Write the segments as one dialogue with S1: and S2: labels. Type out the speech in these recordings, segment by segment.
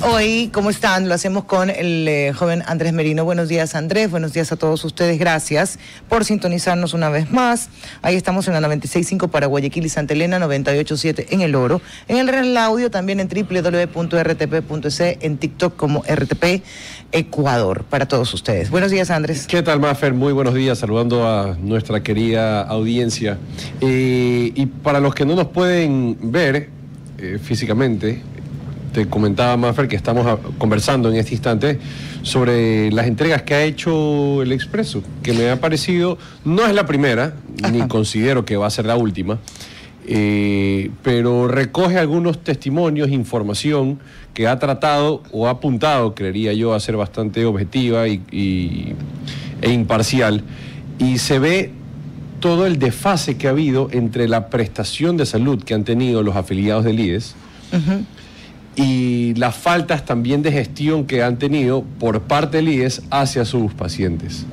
S1: Hoy, ¿cómo están? Lo hacemos con el joven Andrés Merino. Buenos días, Andrés. Buenos días a todos ustedes. Gracias por sintonizarnos una vez más. Ahí estamos en la 96.5 para Guayaquil y Santa Elena, 98.7 en El Oro. En el Real Audio, también en www.rtp.es, en TikTok como RTP Ecuador, para todos ustedes. Buenos días, Andrés.
S2: ¿Qué tal, Mafer? Muy buenos días, saludando a nuestra querida audiencia. Y para los que no nos pueden ver físicamente, te comentaba, Mafer, que estamos conversando en este instante sobre las entregas que ha hecho el Expreso, que me ha parecido, no es la primera, ni considero que va a ser la última, pero recoge algunos testimonios, información que ha tratado o ha apuntado, creería yo, a ser bastante objetiva e imparcial, y se ve todo el desfase que ha habido entre la prestación de salud que han tenido los afiliados del IES y las faltas también de gestión que han tenido por parte del IES hacia sus pacientes.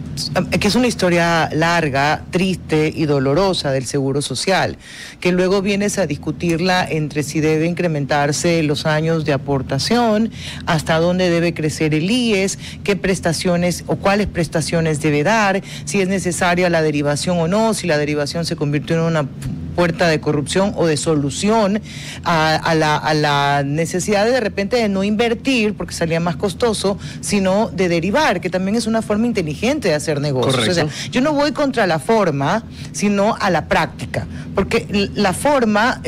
S1: Que es una historia larga, triste y dolorosa del Seguro Social, que luego vienes a discutirla entre si debe incrementarse los años de aportación, hasta dónde debe crecer el IES, qué prestaciones o cuáles prestaciones debe dar, si es necesaria la derivación o no, si la derivación se convirtió en una puerta de corrupción o de solución a la necesidad de repente de no invertir porque salía más costoso, sino de derivar, que también es una forma inteligente de hacer negocios.
S2: Correcto.
S1: O sea, yo no voy contra la forma, sino a la práctica, porque la forma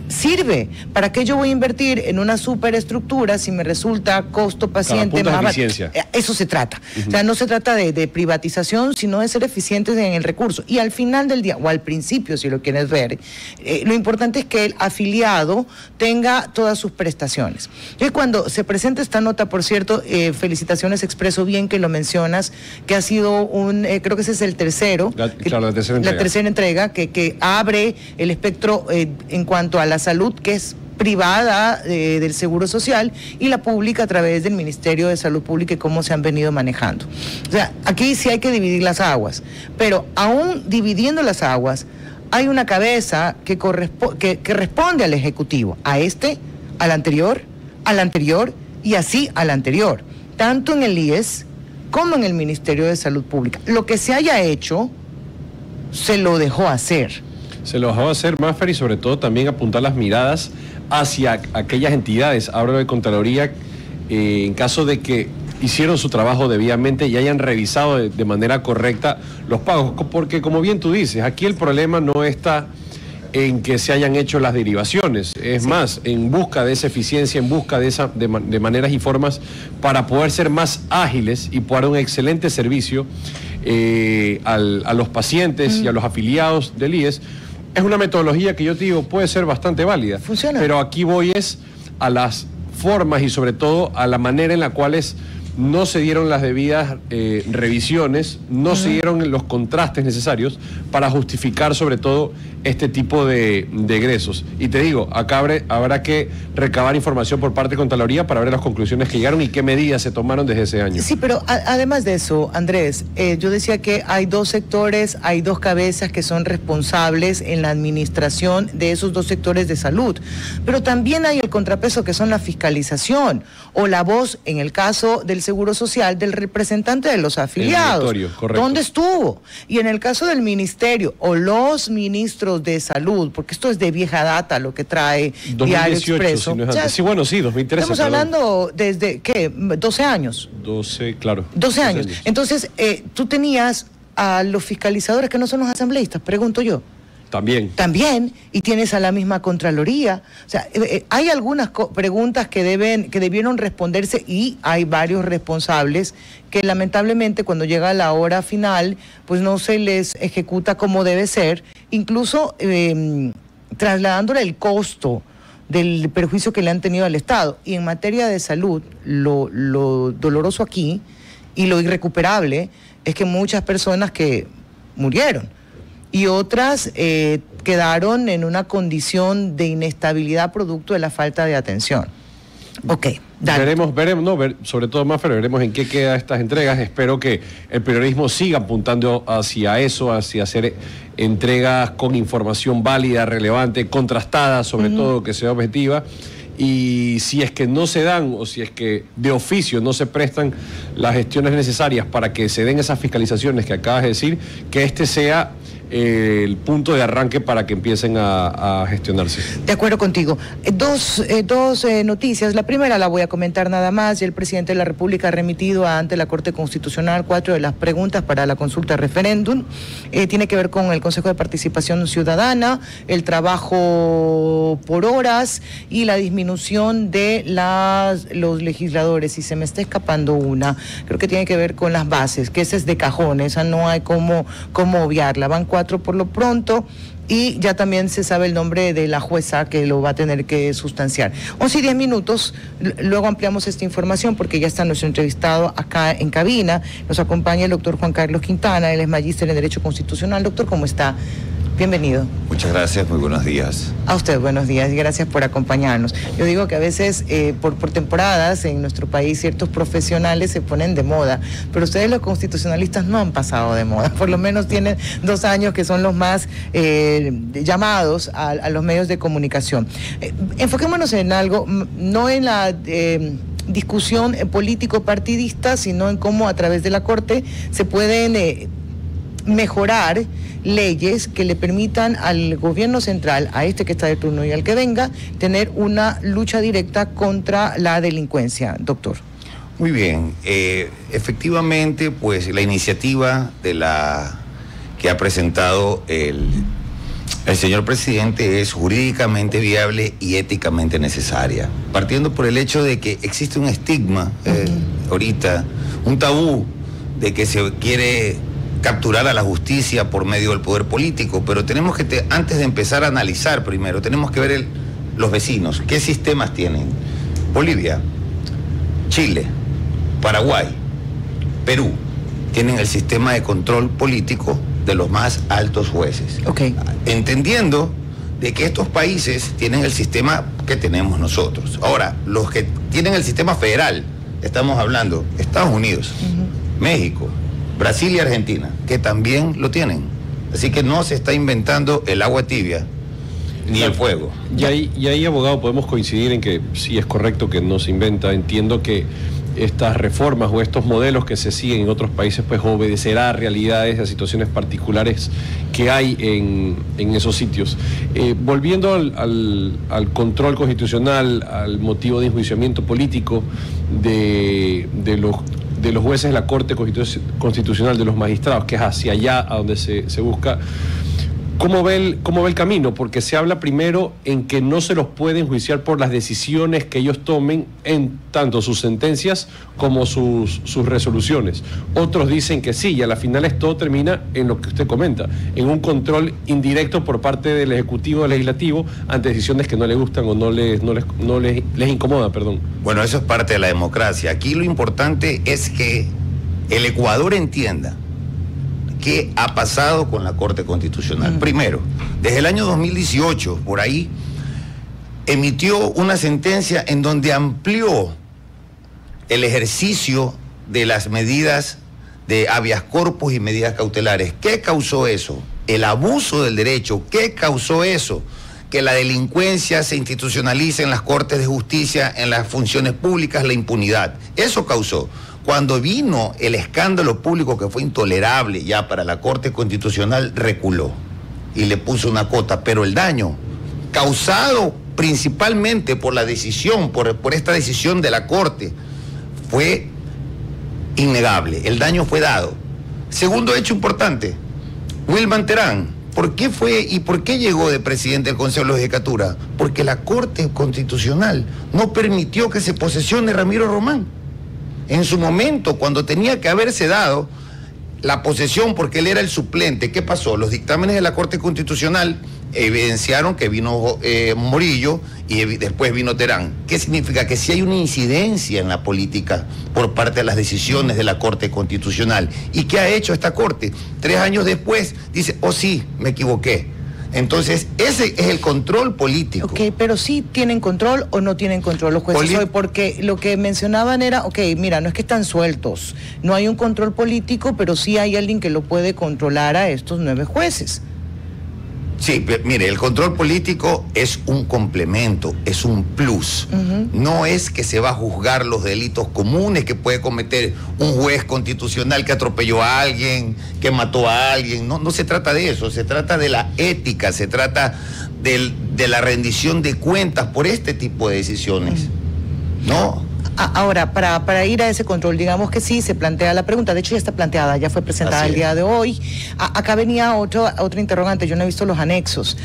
S1: sirve. ¿Para qué yo voy a invertir en una superestructura si me resulta costo paciente más barato? Eso se trata. O sea, no se trata de privatización, sino de ser eficientes en el recurso. Y al final del día, o al principio, si lo quieres ver, lo importante es que el afiliado tenga todas sus prestaciones. Y cuando se presenta esta nota, por cierto, felicitaciones Expreso, bien que lo mencionas, que ha sido creo que ese es el tercero.
S2: La tercera entrega
S1: que abre el espectro en cuanto a la salud, que es privada del Seguro Social, y la pública a través del Ministerio de Salud Pública y cómo se han venido manejando. O sea, aquí sí hay que dividir las aguas, pero aún dividiendo las aguas, hay una cabeza que responde al Ejecutivo, a este, al anterior y así al anterior, tanto en el IES como en el Ministerio de Salud Pública. Lo que se haya hecho, se lo dejó hacer.
S2: Se lo dejó hacer, Mafer, y sobre todo también apuntar las miradas hacia aquellas entidades, hablo de Contraloría, en caso de que hicieron su trabajo debidamente y hayan revisado de manera correcta los pagos, porque como bien tú dices, aquí el problema no está en que se hayan hecho las derivaciones, es más, en busca de esa eficiencia, en busca de maneras y formas para poder ser más ágiles y poder dar un excelente servicio a los pacientes y a los afiliados del IES. Es una metodología que yo te digo puede ser bastante válida.
S1: Funciona.
S2: Pero aquí voy a las formas y sobre todo a la manera en la cual no se dieron las debidas revisiones, no se dieron los contrastes necesarios para justificar sobre todo este tipo de egresos. Y te digo, acá habrá que recabar información por parte de Contraloría para ver las conclusiones que llegaron y qué medidas se tomaron desde ese año.
S1: Sí, pero además de eso, Andrés, yo decía que hay dos sectores, hay dos cabezas que son responsables en la administración de esos dos sectores de salud, pero también hay el contrapeso que son la fiscalización o la voz, en el caso del Seguro Social, del representante de los afiliados. ¿Dónde estuvo? Y en el caso del ministerio o los ministros de salud, porque esto es de vieja data lo que trae 2018, Diario Expreso.
S2: Si no es antes. Sí, bueno, sí, 2013.
S1: Estamos hablando desde, ¿qué? 12 años.
S2: 12, claro.
S1: 12 años. Entonces, tú tenías a los fiscalizadores que no son los asambleístas, pregunto yo. También, y tienes a la misma Contraloría. O sea, hay algunas preguntas que debieron responderse y hay varios responsables que lamentablemente cuando llega la hora final, pues no se les ejecuta como debe ser, incluso trasladándole el costo del perjuicio que le han tenido al Estado. Y en materia de salud, lo doloroso aquí y lo irrecuperable es que muchas personas que murieron y otras quedaron en una condición de inestabilidad producto de la falta de atención. Ok, dale.
S2: Sobre todo, Mafer, veremos en qué quedan estas entregas. Espero que el periodismo siga apuntando hacia eso, hacia hacer entregas con información válida, relevante, contrastada, sobre todo que sea objetiva. y si es que no se dan o si es que de oficio no se prestan las gestiones necesarias para que se den esas fiscalizaciones que acabas de decir, que este sea el punto de arranque para que empiecen a gestionarse.
S1: De acuerdo contigo. Dos noticias. La primera la voy a comentar nada más. Y el presidente de la República ha remitido ante la Corte Constitucional 4 de las preguntas para la consulta referéndum. Tiene que ver con el Consejo de Participación Ciudadana, el trabajo por horas y la disminución de los legisladores. Si se me está escapando una, creo que tiene que ver con las bases, que esa es de cajón, esa no hay cómo obviarla. Van 4 por lo pronto, y ya también se sabe el nombre de la jueza que lo va a tener que sustanciar. 11:10, luego ampliamos esta información porque ya está nuestro entrevistado acá en cabina. Nos acompaña el doctor Juan Carlos Quintana, él es magíster en Derecho Constitucional. Doctor, ¿cómo está? Bienvenido.
S3: Muchas gracias, muy buenos días.
S1: A usted, buenos días y gracias por acompañarnos. Yo digo que a veces por temporadas en nuestro país ciertos profesionales se ponen de moda, pero ustedes los constitucionalistas no han pasado de moda, por lo menos tienen 2 años que son los más llamados a los medios de comunicación. Enfoquémonos en algo, no en la discusión político-partidista, sino en cómo a través de la Corte se pueden mejorar leyes que le permitan al gobierno central, a este que está de turno y al que venga, tener una lucha directa contra la delincuencia, doctor.
S3: Muy bien, efectivamente, pues la iniciativa que ha presentado el señor presidente es jurídicamente viable y éticamente necesaria, partiendo por el hecho de que existe un estigma ahorita, un tabú de que se quiere capturar a la justicia por medio del poder político, pero tenemos que, antes de empezar a analizar primero, tenemos que ver los vecinos, qué sistemas tienen. Bolivia, Chile, Paraguay, Perú, tienen el sistema de control político de los más altos jueces.
S1: Okay.
S3: Entendiendo de que estos países tienen el sistema que tenemos nosotros. Ahora, los que tienen el sistema federal, estamos hablando Estados Unidos, México, Brasil y Argentina, que también lo tienen. Así que no se está inventando el agua tibia ni el fuego.
S2: Y ahí, abogado, podemos coincidir en que sí es correcto que no se inventa. Entiendo que estas reformas o estos modelos que se siguen en otros países pues obedecerá a realidades, a situaciones particulares que hay en esos sitios. Volviendo al control constitucional, al motivo de enjuiciamiento político de los jueces de la Corte Constitucional, de los magistrados, que es hacia allá a donde se busca. ¿Cómo ve el camino? Porque se habla primero en que no se los puede enjuiciar por las decisiones que ellos tomen en tanto sus sentencias como sus resoluciones. Otros dicen que sí, y a la final todo termina en lo que usted comenta, en un control indirecto por parte del Ejecutivo o del Legislativo ante decisiones que no le gustan o no les incomoda, perdón.
S3: Bueno, eso es parte de la democracia. Aquí lo importante es que el Ecuador entienda qué ha pasado con la Corte Constitucional. Primero, desde el año 2018, por ahí, emitió una sentencia en donde amplió el ejercicio de las medidas de habeas corpus y medidas cautelares. ¿Qué causó eso? El abuso del derecho. ¿Qué causó eso? Que la delincuencia se institucionalice en las cortes de justicia, en las funciones públicas, la impunidad. Eso causó. Cuando vino el escándalo público que fue intolerable ya para la Corte Constitucional, reculó y le puso una cota, pero el daño causado principalmente por la decisión, por esta decisión de la Corte, fue innegable. El daño fue dado. Segundo hecho importante, Wilman Terán, ¿por qué fue y por qué llegó de presidente del Consejo de la Judicatura? Porque la Corte Constitucional no permitió que se posesione Ramiro Román. En su momento, cuando tenía que haberse dado la posesión porque él era el suplente, ¿qué pasó? Los dictámenes de la Corte Constitucional evidenciaron que vino Morillo y después vino Terán. ¿Qué significa? Que si hay una incidencia en la política por parte de las decisiones de la Corte Constitucional. ¿Y qué ha hecho esta Corte? 3 años después dice, oh sí, me equivoqué. Entonces, ese es el control político.
S1: Ok, pero sí tienen control o no tienen control los jueces hoy, porque lo que mencionaban era, ok, mira, no es que están sueltos, no hay un control político, pero sí hay alguien que lo puede controlar a estos 9 jueces.
S3: Sí, mire, el control político es un complemento, es un plus. No es que se va a juzgar los delitos comunes que puede cometer un juez constitucional que atropelló a alguien, que mató a alguien. No se trata de eso, se trata de la ética, se trata de la rendición de cuentas por este tipo de decisiones. ¿No?
S1: Ahora, para ir a ese control, digamos que sí, se plantea la pregunta, de hecho ya está planteada, ya fue presentada el día de hoy. Acá venía otra interrogante, yo no he visto los anexos.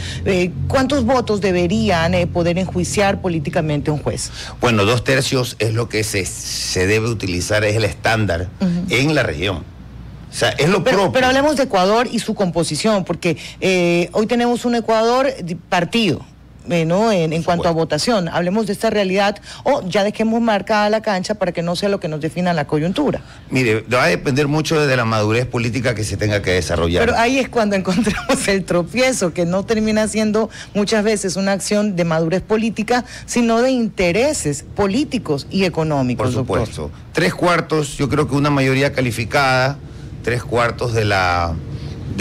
S1: ¿Cuántos votos deberían poder enjuiciar políticamente un juez?
S3: Bueno, 2/3 es lo que se debe utilizar, es el estándar en la región. O sea, es lo propio.
S1: Pero hablemos de Ecuador y su composición, porque hoy tenemos un Ecuador partido. ¿No? En cuanto a votación, hablemos de esta realidad o ya dejemos marcada la cancha para que no sea lo que nos defina la coyuntura.
S3: Mire, va a depender mucho de la madurez política que se tenga que desarrollar.
S1: Pero ahí es cuando encontramos el tropiezo, que no termina siendo muchas veces una acción de madurez política, sino de intereses políticos y económicos.
S3: Por supuesto. 3/4, yo creo que una mayoría calificada, 3/4 de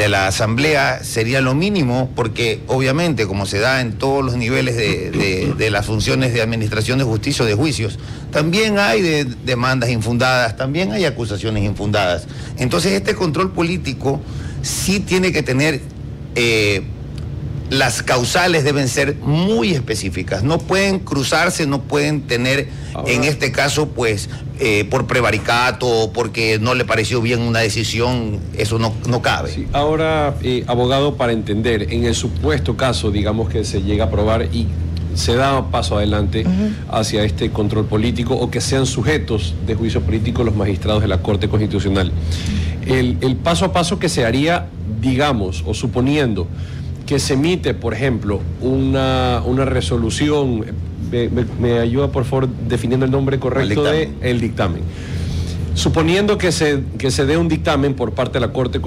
S3: la Asamblea sería lo mínimo, porque obviamente, como se da en todos los niveles de las funciones de administración de justicia o de juicios, también hay demandas infundadas, también hay acusaciones infundadas. Entonces este control político sí tiene que tener, las causales deben ser muy específicas, no pueden cruzarse, no pueden tener, en este caso, pues, por prevaricato o porque no le pareció bien una decisión, eso no cabe.
S2: Sí. Ahora, abogado, para entender, en el supuesto caso, digamos que se llega a aprobar y se da un paso adelante hacia este control político o que sean sujetos de juicio político los magistrados de la Corte Constitucional. El paso a paso que se haría, digamos, o suponiendo que se emite, por ejemplo, una resolución, me ayuda por favor definiendo el nombre correcto del dictamen. Suponiendo que se dé un dictamen por parte de la Corte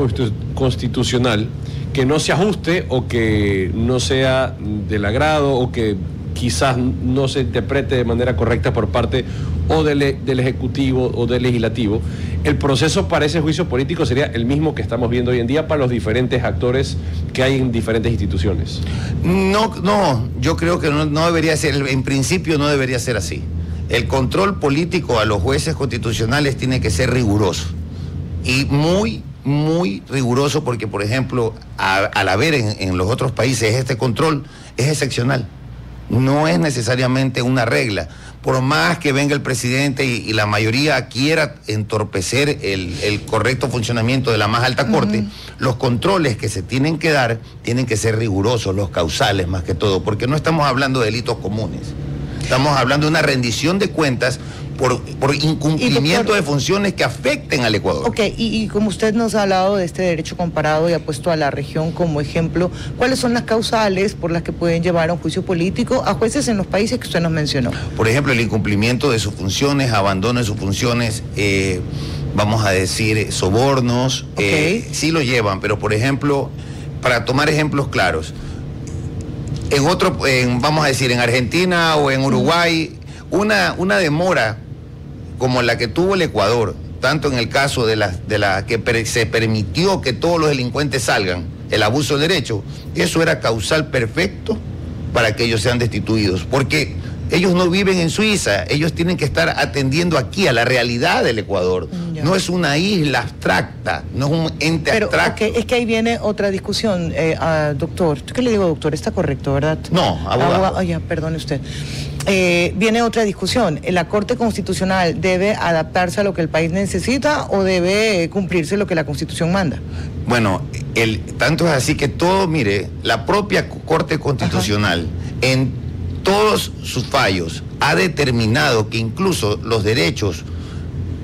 S2: Constitucional que no se ajuste o que no sea del agrado o que quizás no se interprete de manera correcta por parte o del Ejecutivo o del Legislativo, el proceso para ese juicio político sería el mismo que estamos viendo hoy en día para los diferentes actores que hay en diferentes instituciones.
S3: No, yo creo que no debería ser, en principio no debería ser así. El control político a los jueces constitucionales tiene que ser riguroso y muy riguroso, porque, por ejemplo, al haber en los otros países este control es excepcional. No es necesariamente una regla. Por más que venga el presidente y la mayoría quiera entorpecer el correcto funcionamiento de la más alta corte, los controles que se tienen que dar tienen que ser rigurosos, los causales más que todo, porque no estamos hablando de delitos comunes. Estamos hablando de una rendición de cuentas por incumplimiento de funciones que afecten al Ecuador.
S1: Ok, y como usted nos ha hablado de este derecho comparado y ha puesto a la región como ejemplo, ¿cuáles son las causales por las que pueden llevar a un juicio político a jueces en los países que usted nos mencionó?
S3: Por ejemplo, el incumplimiento de sus funciones, abandono de sus funciones, vamos a decir, sobornos, sí lo llevan, pero por ejemplo, para tomar ejemplos claros, vamos a decir, en Argentina o en Uruguay, una demora como la que tuvo el Ecuador, tanto en el caso de la que se permitió que todos los delincuentes salgan, el abuso de derecho, eso era causal perfecto para que ellos sean destituidos, porque ellos no viven en Suiza, ellos tienen que estar atendiendo aquí a la realidad del Ecuador. No es una isla abstracta, no es un ente abstracto.
S1: Es que ahí viene otra discusión, doctor. ¿Qué le digo, doctor? Está correcto, ¿verdad?
S3: No, abogado.
S1: Ya, perdone usted. Viene otra discusión. ¿La Corte Constitucional debe adaptarse a lo que el país necesita o debe cumplirse lo que la Constitución manda?
S3: Bueno, tanto es así que todo, mire, la propia Corte Constitucional, en todos sus fallos, ha determinado que incluso los derechos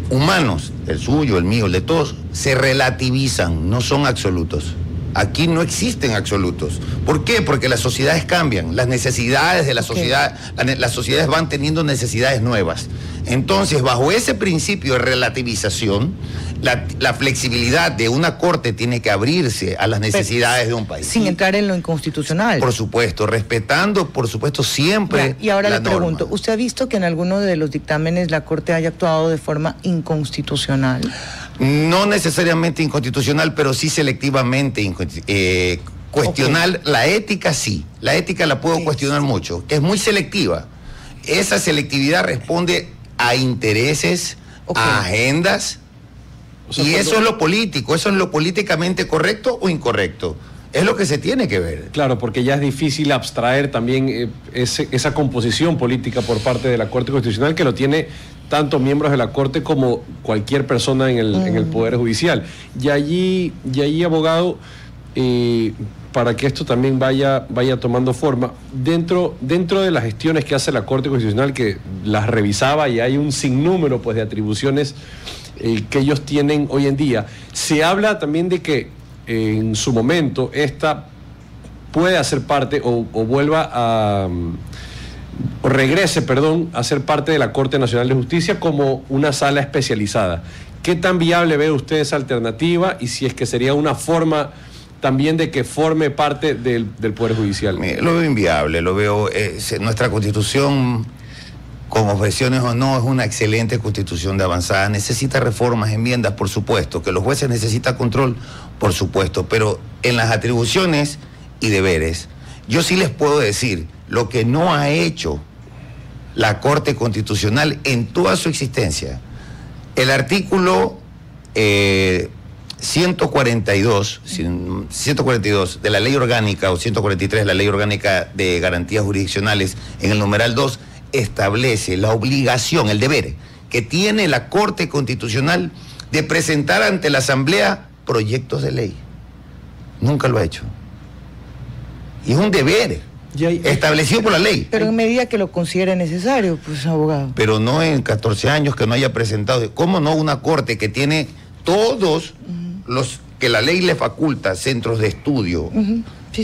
S3: humanos, el suyo, el mío, el de todos, se relativizan, no son absolutos. Aquí no existen absolutos. ¿Por qué? Porque las sociedades cambian, las necesidades de la sociedad, las sociedades van teniendo necesidades nuevas. Entonces, bajo ese principio de relativización, la flexibilidad de una corte tiene que abrirse a las necesidades de un país.
S1: Sin entrar en lo inconstitucional.
S3: Por supuesto, respetando, por supuesto, siempre.
S1: Y ahora le pregunto, ¿usted ha visto que en alguno de los dictámenes la Corte haya actuado de forma inconstitucional?
S3: No necesariamente inconstitucional, pero sí selectivamente Cuestionar la ética, sí. La ética la puedo cuestionar mucho. Es muy selectiva. Esa selectividad responde a intereses, a agendas, y eso es lo político. ¿Eso es lo políticamente correcto o incorrecto? Es lo que se tiene que ver.
S2: Claro, porque ya es difícil abstraer también esa composición política por parte de la Corte Constitucional, que lo tiene tanto miembros de la Corte como cualquier persona en el Poder Judicial. Y allí abogado, para que esto también vaya tomando forma, dentro de las gestiones que hace la Corte Constitucional, que las revisaba y hay un sinnúmero pues, de atribuciones que ellos tienen hoy en día, se habla también de que en su momento esta puede hacer parte o vuelva a... o regrese, perdón, a ser parte de la Corte Nacional de Justicia como una sala especializada. ¿Qué tan viable ve usted esa alternativa y si es que sería una forma también de que forme parte del Poder Judicial?
S3: Lo veo inviable, lo veo... nuestra Constitución, con objeciones o no, es una excelente Constitución de avanzada. Necesita reformas, enmiendas, por supuesto. Que los jueces necesitan control, por supuesto. Pero en las atribuciones y deberes, yo sí les puedo decir lo que no ha hecho la Corte Constitucional en toda su existencia. El artículo 142 de la Ley Orgánica, o 143 de la Ley Orgánica de Garantías Jurisdiccionales, en el numeral 2, establece la obligación, el deber que tiene la Corte Constitucional de presentar ante la Asamblea proyectos de ley. Nunca lo ha hecho. Y es un deber establecido por la ley.
S1: Pero en medida que lo considere necesario, pues, abogado.
S3: Pero no en 14 años que no haya presentado. ¿Cómo no una Corte que tiene todos los que la ley le faculta, centros de estudio,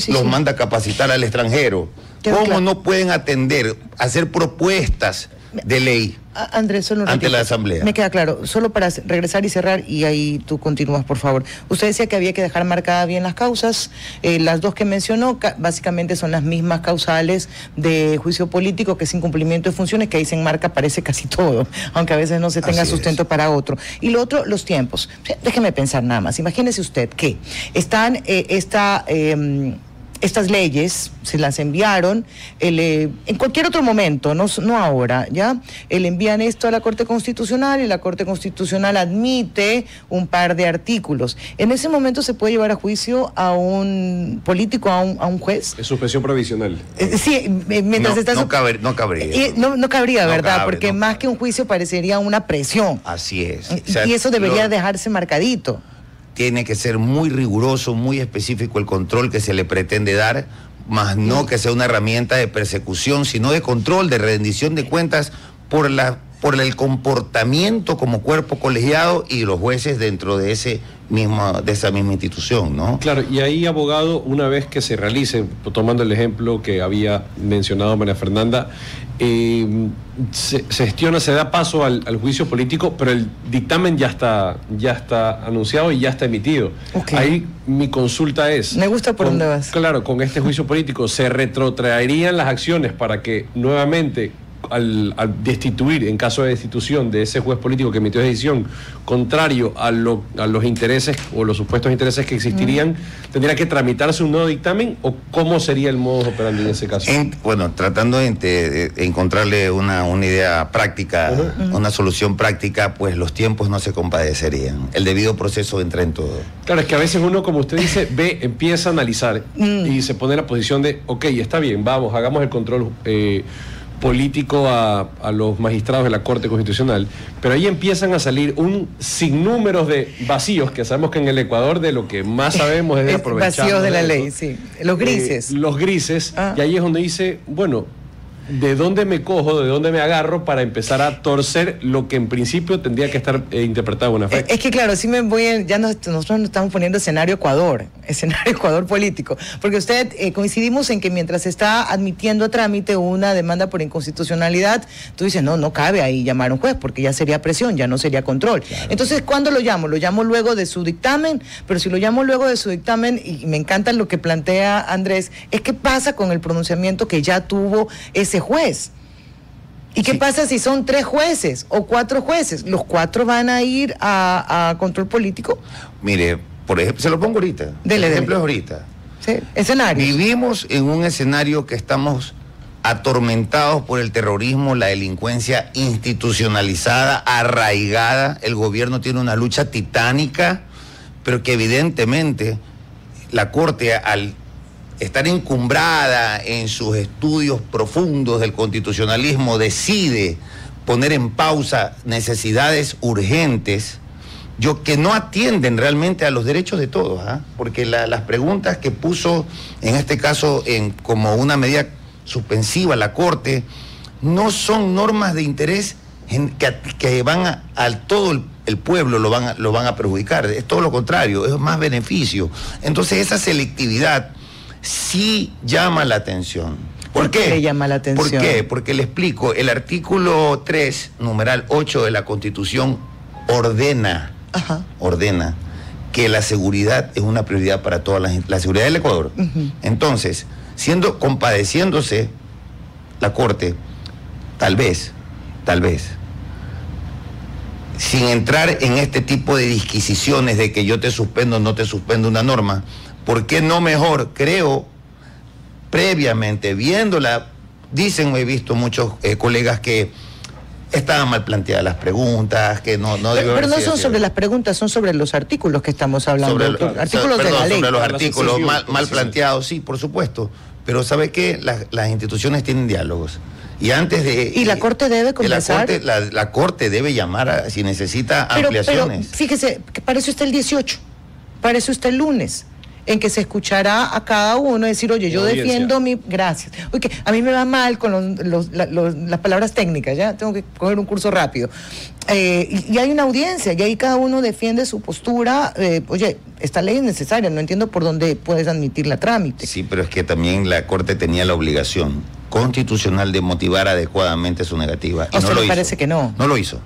S3: los manda a capacitar al extranjero? ¿Cómo no pueden atender, hacer propuestas de ley
S1: Andrés, solo
S3: ante la Asamblea?
S1: Me queda claro, solo para regresar y cerrar, y ahí tú continúas, por favor. Usted decía que había que dejar marcadas bien las causas. Las dos que mencionó básicamente son las mismas causales de juicio político, que es incumplimiento de funciones, que ahí se enmarca, parece casi todo, aunque a veces no se tenga sustento para otro. Y lo otro, los tiempos. Déjeme pensar nada más. Imagínese usted que están estas leyes se las enviaron en cualquier otro momento, no ahora, ¿ya? Le envían esto a la Corte Constitucional y la Corte Constitucional admite un par de artículos. ¿En ese momento se puede llevar a juicio a un político, a un juez?
S2: Es suspensión provisional.
S1: Sí, mientras está...
S3: No cabría.
S1: No cabría, ¿verdad? Porque más que un juicio parecería una presión.
S3: Así es.
S1: Y eso debería dejarse marcadito.
S3: Tiene que ser muy riguroso, muy específico el control que se le pretende dar, más no que sea una herramienta de persecución, sino de control, de rendición de cuentas por el comportamiento como cuerpo colegiado y los jueces dentro de esa misma institución, ¿no?
S2: Claro, y ahí, abogado, una vez que se realice, tomando el ejemplo que había mencionado María Fernanda, se gestiona, se da paso al juicio político, pero el dictamen ya está anunciado y ya está emitido. Ahí mi consulta es...
S1: Me gusta por dónde vas.
S2: Claro, con este juicio político, ¿se retrotraerían las acciones para que nuevamente, al destituir, en caso de destitución de ese juez político que emitió decisión contrario a los intereses o los supuestos intereses que existirían, tendría que tramitarse un nuevo dictamen, o cómo sería el modus operandi en ese caso?
S3: Tratando de encontrarle una idea práctica, una solución práctica, pues los tiempos no se compadecerían. El debido proceso entra en todo.
S2: Claro, es que a veces uno, como usted dice, empieza a analizar y se pone en la posición de, ok, está bien, vamos, hagamos el control político a los magistrados de la Corte Constitucional, pero ahí empiezan a salir un sinnúmero de vacíos, que sabemos que en el Ecuador de lo que más sabemos es de aprovechar
S1: vacíos de la ley, sí, los grises.
S2: Los grises, y ahí es donde dice, bueno, ¿de dónde me cojo, de dónde me agarro para empezar a torcer lo que en principio tendría que estar interpretado de buena fe?
S1: Es que claro, sí nosotros nos estamos poniendo escenario Ecuador político, porque usted coincidimos en que mientras se está admitiendo a trámite una demanda por inconstitucionalidad, tú dices, no cabe ahí llamar a un juez, porque ya sería presión, ya no sería control. Claro. Entonces, ¿cuándo lo llamo? Lo llamo luego de su dictamen, pero si lo llamo luego de su dictamen, y me encanta lo que plantea Andrés, es qué pasa con el pronunciamiento que ya tuvo ese juez. ¿Y qué pasa si son 3 jueces o 4 jueces? ¿Los 4 van a ir a control político?
S3: Mire, por ejemplo, se lo pongo ahorita.
S1: Dele.
S3: El ejemplo es ahorita.
S1: Sí, escenarios.
S3: Vivimos en un escenario que estamos atormentados por el terrorismo, la delincuencia institucionalizada, arraigada. El gobierno tiene una lucha titánica, pero que evidentemente la Corte, al estar encumbrada en sus estudios profundos del constitucionalismo, decide poner en pausa necesidades urgentes que no atienden realmente a los derechos de todos, porque las preguntas que puso en este caso como una medida suspensiva la Corte no son normas de interés que van al todo el pueblo lo van a perjudicar, es todo lo contrario, es más beneficio. Entonces esa selectividad sí llama la atención.
S1: ¿Por qué le llama la atención?
S3: ¿Por qué? Porque le explico, el artículo 3, numeral 8 de la Constitución ordena que la seguridad es una prioridad para toda la seguridad del Ecuador. Entonces, compadeciéndose la Corte, tal vez, sin entrar en este tipo de disquisiciones de que yo te suspendo o no te suspendo una norma, ¿por qué no mejor? Creo, previamente, viéndola, he visto muchos colegas que estaban mal planteadas las preguntas, que no
S1: pero no son sobre las preguntas, son sobre los artículos que estamos hablando, artículos de la ley.
S3: Sobre los artículos mal planteados, sí, por supuesto, pero ¿sabe qué? Las instituciones tienen diálogos. Y antes de...
S1: ¿Y la Corte debe conversar?
S3: La Corte debe llamar si necesita ampliaciones.
S1: Pero fíjese, que para eso está el 18, para eso está el lunes, en que se escuchará a cada uno decir, oye, yo defiendo mi... Gracias. Oye, a mí me va mal con las palabras técnicas, ¿ya? Tengo que coger un curso rápido. Y hay una audiencia, y ahí cada uno defiende su postura. Oye, esta ley es necesaria, no entiendo por dónde puedes admitirla a trámite.
S3: Sí, pero es que también la Corte tenía la obligación constitucional de motivar adecuadamente su negativa.
S1: ¿A usted le parece que no?
S3: No lo hizo.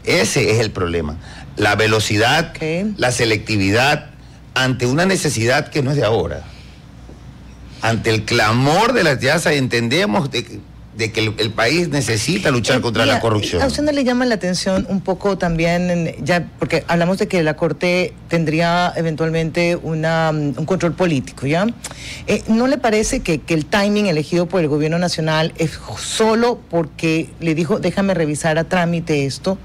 S3: Ese es el problema. La velocidad, la selectividad, ante una necesidad que no es de ahora, ante el clamor de las yasas, entendemos de que el país necesita luchar contra la corrupción.
S1: ¿A usted no le llama la atención un poco también, ya porque hablamos de que la Corte tendría eventualmente un control político, ¿ya? ¿No le parece que el timing elegido por el gobierno nacional es solo porque le dijo, déjame revisar a trámite esto?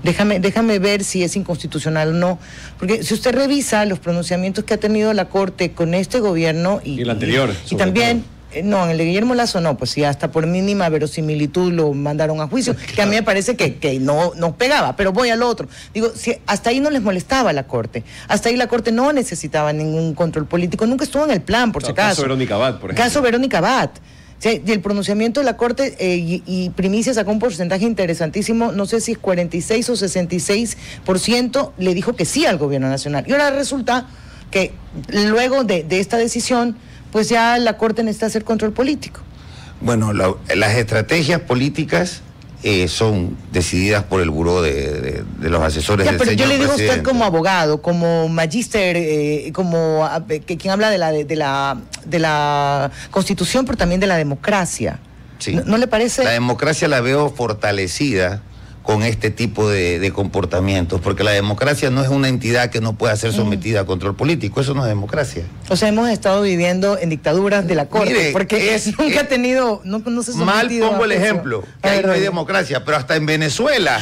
S1: Déjame ver si es inconstitucional o no, porque si usted revisa los pronunciamientos que ha tenido la Corte con este gobierno y
S2: el anterior,
S1: y también, no, en el de Guillermo Lasso no, pues sí, hasta por mínima verosimilitud lo mandaron a juicio, que a mí me parece que no pegaba, pero voy al otro. Digo, si hasta ahí no les molestaba la Corte, hasta ahí la Corte no necesitaba ningún control político, nunca estuvo en el plan, por si acaso.
S2: Caso Verónica Abad, por ejemplo.
S1: Caso Verónica Abad. Sí, y el pronunciamiento de la Corte y Primicia sacó un porcentaje interesantísimo, no sé si es 46 o 66%, le dijo que sí al gobierno nacional. Y ahora resulta que luego de esta decisión, pues ya la Corte necesita hacer control político.
S3: Bueno, las estrategias políticas son decididas por el buró de los asesores del señor presidente.
S1: Yo le digo a usted como abogado, como magíster, como quien habla de la Constitución, pero también de la democracia.
S3: Sí.
S1: ¿No le parece?
S3: La democracia la veo fortalecida con este tipo de comportamientos, porque la democracia no es una entidad que no pueda ser sometida a control político, eso no es democracia.
S1: O sea, hemos estado viviendo en dictaduras de la Corte,
S3: mire,
S1: porque nunca ha tenido, no se ha
S3: mal pongo el ejemplo, que ahí no hay democracia, pero hasta en Venezuela,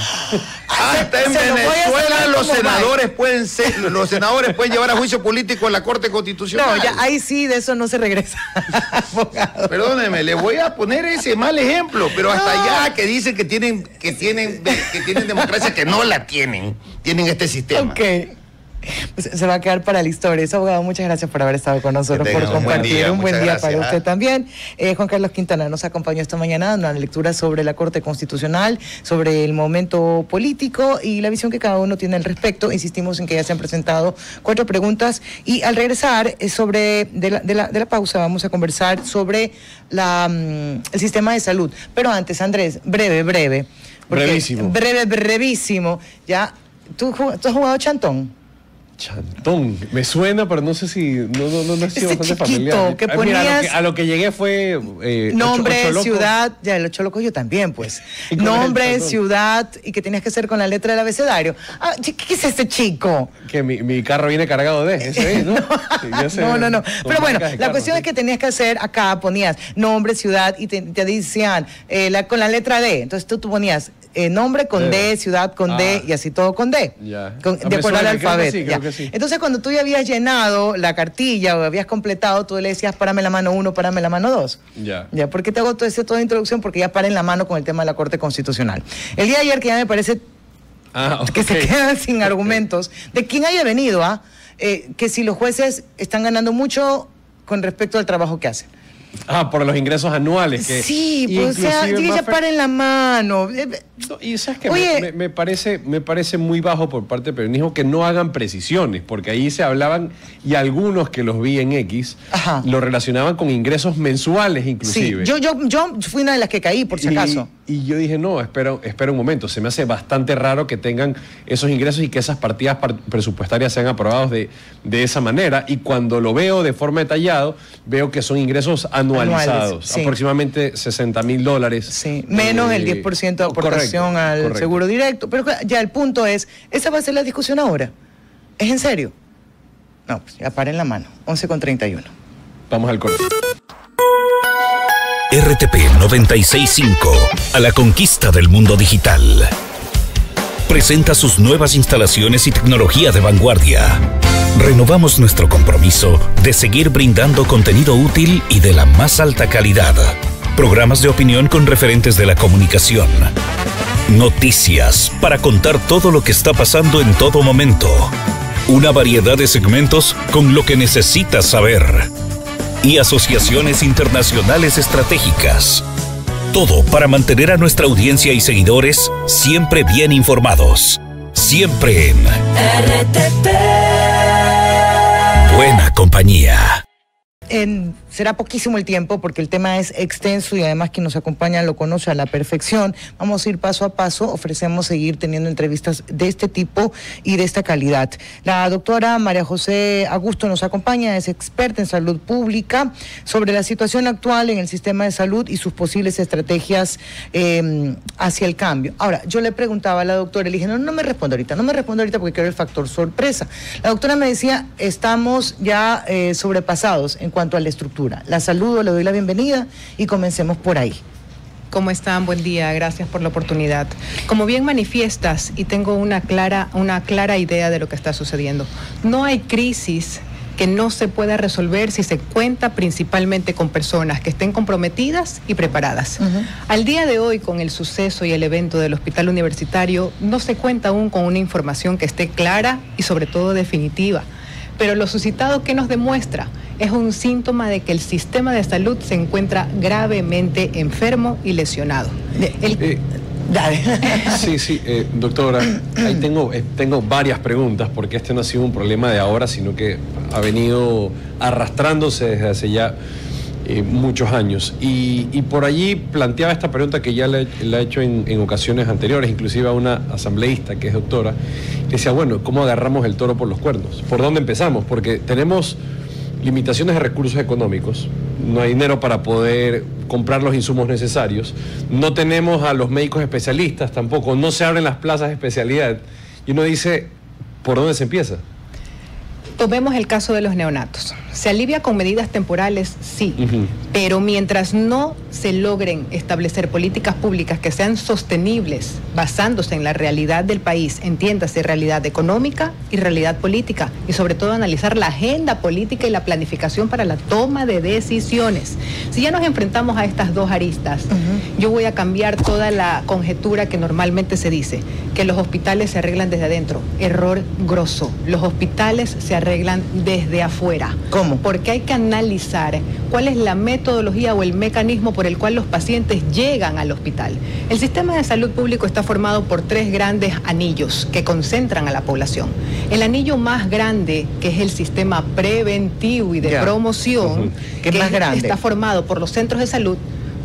S3: los senadores pueden llevar a juicio político a la Corte Constitucional.
S1: No, ya ahí sí, de eso no se regresa.
S3: Perdóneme, le voy a poner ese mal ejemplo, pero hasta allá que dicen que tienen democracia, que no la tienen este sistema.
S1: Ok. Pues se va a quedar para la historia. Eso, abogado, muchas gracias por haber estado con nosotros, por compartir. Un buen día para usted también. Juan Carlos Quintana nos acompañó esta mañana dando una lectura sobre la Corte Constitucional, sobre el momento político y la visión que cada uno tiene al respecto. Insistimos en que ya se han presentado 4 preguntas y al regresar de la pausa vamos a conversar sobre el sistema de salud. Pero antes, Andrés, breve.
S2: Brevísimo.
S1: Brevísimo. Ya, ¿tú has jugado chantón?
S2: Chantón, me suena, pero no sé si no ha sido bastante familiar.
S1: Que ponías,
S2: mira, a lo que llegué fue
S1: nombre, ciudad, ya el Ocho Locos yo también, pues. Nombre, ciudad, y que tenías que hacer con la letra del abecedario. Ah, ¿qué es este chico?
S2: Que mi carro viene cargado de ese, ¿no?
S1: No. Pero bueno, la cuestión es que tenías que hacer, acá ponías nombre, ciudad, y te decían con la letra D. Entonces tú ponías nombre con D, ciudad con D, y así todo con D.
S2: Ya.
S1: De acuerdo al alfabeto.
S2: Creo que sí.
S1: Entonces, cuando tú ya habías llenado la cartilla o habías completado, tú le decías, párame la mano 1, párame la mano 2.
S2: Ya.
S1: ¿Por qué te hago toda introducción? Porque ya para en la mano con el tema de la Corte Constitucional. El día de ayer, que ya me parece que se quedan sin argumentos, de quién haya venido, que si los jueces están ganando mucho con respecto al trabajo que hacen.
S2: Por los ingresos anuales. Que
S1: sí, pues, o sea, ya para en la mano.
S2: Y sabes que me parece muy bajo por parte del peronismo que no hagan precisiones, porque ahí se hablaban, y algunos que los vi en X, lo relacionaban con ingresos mensuales inclusive.
S1: Sí, yo fui una de las que caí, por si acaso.
S2: Y yo dije, no, espera un momento, se me hace bastante raro que tengan esos ingresos y que esas partidas presupuestarias sean aprobadas de esa manera, y cuando lo veo de forma detallada, veo que son ingresos anualizados, sí. Aproximadamente $60,000.
S1: Sí, menos el 10% de aportación al seguro directo. Pero ya el punto es, ¿esa va a ser la discusión ahora? ¿Es en serio? No, pues ya paren la mano, 11:31.
S2: Vamos al corte.
S4: RTP 96.5, a la conquista del mundo digital. Presenta sus nuevas instalaciones y tecnología de vanguardia. Renovamos nuestro compromiso de seguir brindando contenido útil y de la más alta calidad. Programas de opinión con referentes de la comunicación. Noticias para contar todo lo que está pasando en todo momento. Una variedad de segmentos con lo que necesitas saber. Y asociaciones internacionales estratégicas. Todo para mantener a nuestra audiencia y seguidores siempre bien informados. Siempre en RTP. Buena compañía.
S1: Será poquísimo el tiempo porque el tema es extenso y además quien nos acompaña lo conoce a la perfección. Vamos a ir paso a paso, ofrecemos seguir teniendo entrevistas de este tipo y de esta calidad. La doctora María José Augusto nos acompaña, es experta en salud pública, sobre la situación actual en el sistema de salud y sus posibles estrategias hacia el cambio. Ahora, yo le preguntaba a la doctora, le dije, no me responda ahorita porque quiero el factor sorpresa. La doctora me decía, estamos ya sobrepasados en cuanto a la estructura. La saludo, le doy la bienvenida y comencemos por ahí.
S5: ¿Cómo están? Buen día, gracias por la oportunidad. Como bien manifiestas, y tengo una clara idea de lo que está sucediendo, no hay crisis que no se pueda resolver si se cuenta principalmente con personas que estén comprometidas y preparadas. Al día de hoy, con el suceso y el evento del Hospital Universitario, no se cuenta aún con una información que esté clara y sobre todo definitiva. Pero lo suscitado, ¿qué nos demuestra? Es un síntoma de que el sistema de salud se encuentra gravemente enfermo y lesionado.
S2: Sí, doctora, ahí tengo varias preguntas, porque este no ha sido un problema de ahora, sino que ha venido arrastrándose desde hace ya muchos años. Y por allí planteaba esta pregunta que ya la he hecho en ocasiones anteriores, inclusive a una asambleísta que es doctora. Decía, bueno, ¿cómo agarramos el toro por los cuernos? ¿Por dónde empezamos? Porque tenemos limitaciones de recursos económicos, no hay dinero para poder comprar los insumos necesarios, no tenemos a los médicos especialistas tampoco, no se abren las plazas de especialidad, y uno dice, ¿por dónde se empieza?
S5: Tomemos el caso de los neonatos. ¿Se alivia con medidas temporales? Sí, pero mientras no se logren establecer políticas públicas que sean sostenibles, basándose en la realidad del país, entiéndase realidad económica y realidad política, y sobre todo analizar la agenda política y la planificación para la toma de decisiones. Si ya nos enfrentamos a estas dos aristas, yo voy a cambiar toda la conjetura que normalmente se dice, que los hospitales se arreglan desde adentro. Error grosso. Los hospitales se arreglan desde afuera.
S1: ¿Cómo?
S5: Porque hay que analizar cuál es la metodología o el mecanismo por el cual los pacientes llegan al hospital. El sistema de salud público está formado por 3 grandes anillos que concentran a la población. El anillo más grande, que es el sistema preventivo y de promoción,
S1: que es más grande,
S5: está formado por los centros de salud,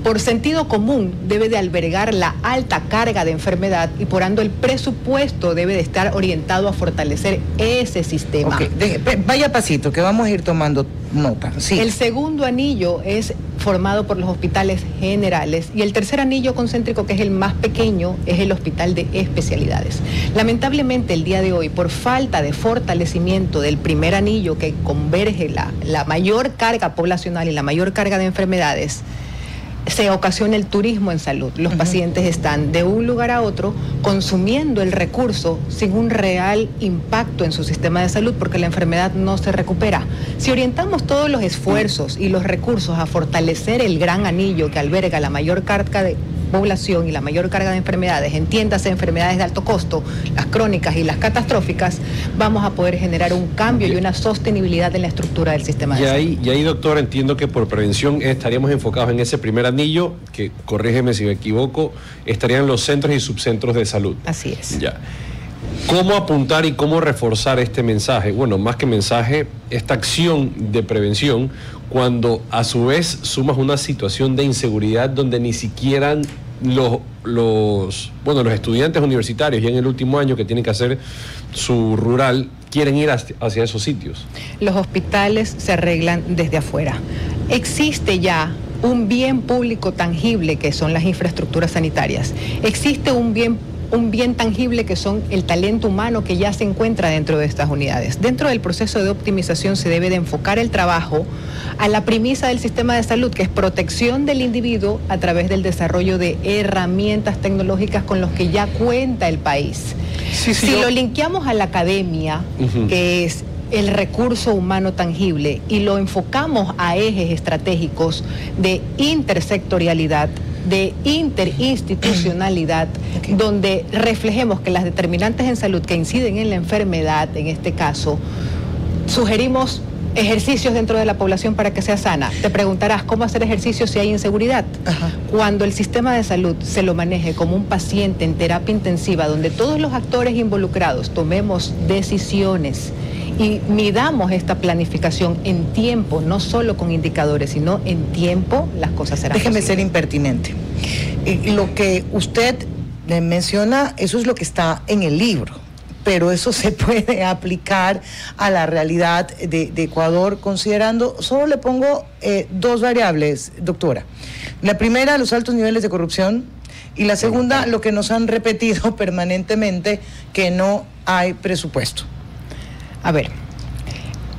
S5: por sentido común debe de albergar la alta carga de enfermedad y por ende el presupuesto debe de estar orientado a fortalecer ese sistema.
S1: Okay. Vaya pasito, que vamos a ir tomando nota. Sí.
S5: El segundo anillo es formado por los hospitales generales y el tercer anillo concéntrico, que es el más pequeño, es el hospital de especialidades. Lamentablemente el día de hoy, por falta de fortalecimiento del primer anillo que converge la mayor carga poblacional y la mayor carga de enfermedades, se ocasiona el turismo en salud. Los pacientes están de un lugar a otro consumiendo el recurso sin un real impacto en su sistema de salud porque la enfermedad no se recupera. Si orientamos todos los esfuerzos y los recursos a fortalecer el gran anillo que alberga la mayor carga de población y la mayor carga de enfermedades, entiéndase enfermedades de alto costo, las crónicas y las catastróficas, vamos a poder generar un cambio y una sostenibilidad en la estructura del sistema de salud.
S2: Y ahí, doctor, entiendo que por prevención estaríamos enfocados en ese primer anillo, que, corrígeme si me equivoco, estarían los centros y subcentros de salud.
S5: Así es.
S2: Ya. ¿Cómo apuntar y cómo reforzar este mensaje? Bueno, más que mensaje, esta acción de prevención, cuando a su vez sumas una situación de inseguridad donde ni siquiera los estudiantes universitarios ya en el último año que tienen que hacer su rural quieren ir hacia esos sitios.
S5: Los hospitales se arreglan desde afuera. Existe ya un bien público tangible que son las infraestructuras sanitarias. Existe un bien tangible que son el talento humano que ya se encuentra dentro de estas unidades. Dentro del proceso de optimización se debe de enfocar el trabajo a la premisa del sistema de salud, que es protección del individuo a través del desarrollo de herramientas tecnológicas con los que ya cuenta el país. Si lo linkeamos a la academia, que es el recurso humano tangible, y lo enfocamos a ejes estratégicos de intersectorialidad, de interinstitucionalidad, donde reflejemos que las determinantes en salud que inciden en la enfermedad, en este caso, sugerimos ejercicios dentro de la población para que sea sana. Te preguntarás, ¿cómo hacer ejercicios si hay inseguridad? Cuando el sistema de salud se lo maneje como un paciente en terapia intensiva, donde todos los actores involucrados tomemos decisiones y midamos esta planificación en tiempo, no solo con indicadores, sino en tiempo, las cosas serán
S1: Déjeme
S5: posibles.
S1: ser impertinente. Lo que usted menciona, eso es lo que está en el libro, pero eso se puede aplicar a la realidad de Ecuador, considerando, solo le pongo dos variables, doctora. La primera, los altos niveles de corrupción, y la segunda, lo que nos han repetido permanentemente, que no hay presupuesto.
S5: A ver,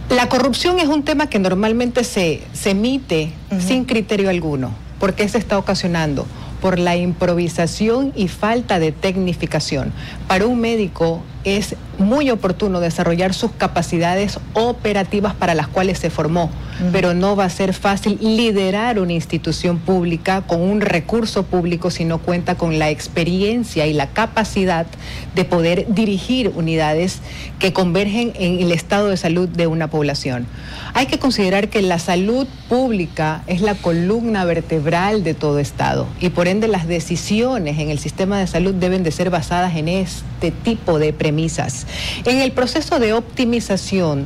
S5: la corrupción es un tema que normalmente se emite sin criterio alguno. ¿Por qué se está ocasionando? Por la improvisación y falta de tecnificación. Para un médico es muy oportuno desarrollar sus capacidades operativas para las cuales se formó, pero no va a ser fácil liderar una institución pública con un recurso público si no cuenta con la experiencia y la capacidad de poder dirigir unidades que convergen en el estado de salud de una población. Hay que considerar que la salud pública es la columna vertebral de todo Estado y por ende las decisiones en el sistema de salud deben de ser basadas en este tipo de premisas. En el proceso de optimización,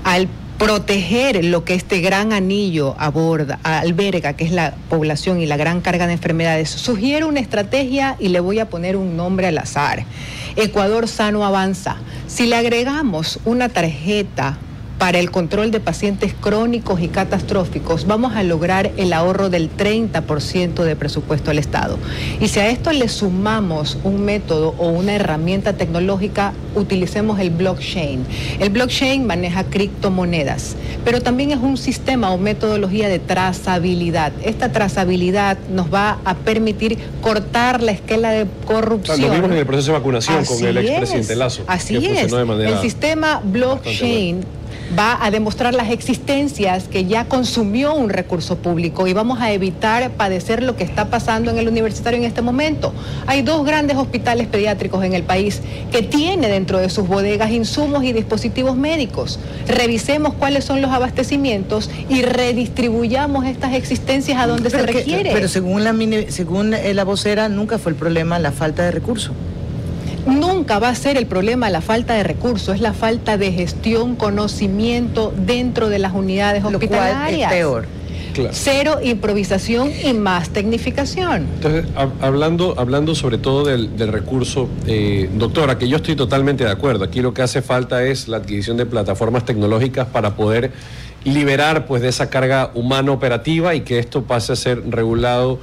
S5: al proteger lo que este gran anillo alberga, que es la población y la gran carga de enfermedades, sugiero una estrategia y le voy a poner un nombre al azar. Ecuador Sano Avanza. Si le agregamos una tarjeta para el control de pacientes crónicos y catastróficos, vamos a lograr el ahorro del 30% de presupuesto al Estado. Y si a esto le sumamos un método o una herramienta tecnológica, utilicemos el blockchain. El blockchain maneja criptomonedas, pero también es un sistema o metodología de trazabilidad. Esta trazabilidad nos va a permitir cortar la esquela de corrupción.
S2: Lo vimos en el proceso de vacunación con el expresidente Lasso.
S5: Así es. El sistema blockchain va a demostrar las existencias que ya consumió un recurso público y vamos a evitar padecer lo que está pasando en el universitario en este momento. Hay 2 grandes hospitales pediátricos en el país que tienen dentro de sus bodegas insumos y dispositivos médicos. Revisemos cuáles son los abastecimientos y redistribuyamos estas existencias a donde se requiere.
S1: Pero según la vocera, nunca fue el problema la falta de recursos.
S5: Nunca va a ser el problema la falta de recursos, es la falta de gestión, conocimiento dentro de las unidades hospitalarias.
S1: Lo cual es peor.
S5: Claro. Cero improvisación y más tecnificación.
S2: Entonces, hablando sobre todo del recurso, doctora, que yo estoy totalmente de acuerdo. Aquí lo que hace falta es la adquisición de plataformas tecnológicas para poder liberar pues de esa carga humana operativa y que esto pase a ser regulado